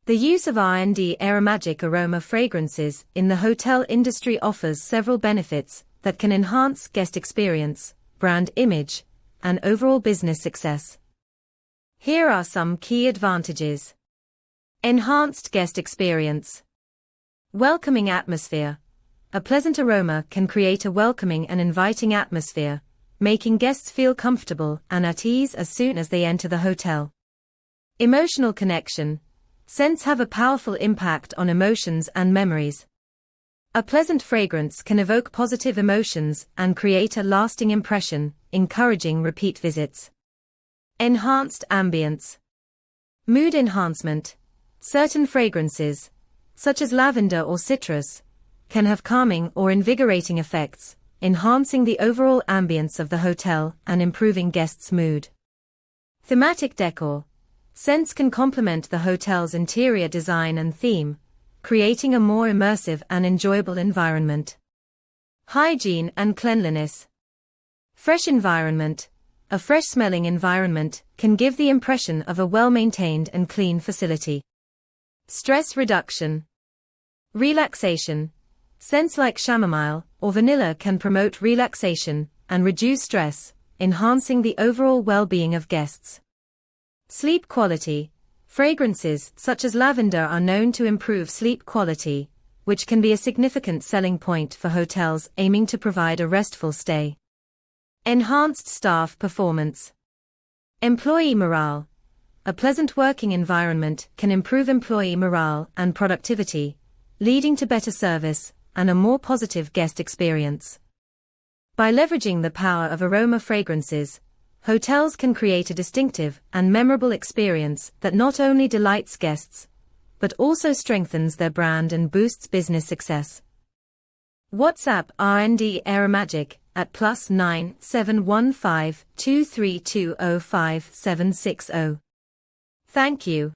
The use of R&D Airomagic aroma fragrances in the hotel industry offers several benefits that can enhance guest experience, brand image, and overall business success. Here are some key advantages. Enhanced guest experience. Welcoming atmosphere. A pleasant aroma can create a welcoming and inviting atmosphere, making guests feel comfortable and at ease as soon as they enter the hotel. Emotional connection. Scents have a powerful impact on emotions and memories. A pleasant fragrance can evoke positive emotions and create a lasting impression, encouraging repeat visits. Enhanced ambience. Mood enhancement. Certain fragrances, such as lavender or citrus, can have calming or invigorating effects, enhancing the overall ambience of the hotel and improving guests' mood. Thematic decor. Scents can complement the hotel's interior design and theme, creating a more immersive and enjoyable environment. Hygiene and cleanliness. Fresh environment. A fresh-smelling environment can give the impression of a well-maintained and clean facility. Stress reduction. Relaxation. Scents like chamomile or vanilla can promote relaxation and reduce stress, enhancing the overall well-being of guests. Sleep quality. Fragrances such as lavender are known to improve sleep quality, which can be a significant selling point for hotels aiming to provide a restful stay. Enhanced staff performance. Employee morale. A pleasant working environment can improve employee morale and productivity, leading to better service and a more positive guest experience. By leveraging the power of aroma fragrances, hotels can create a distinctive and memorable experience that not only delights guests, but also strengthens their brand and boosts business success. WhatsApp R&D Airomagic at +9 715 232 05760. Thank you.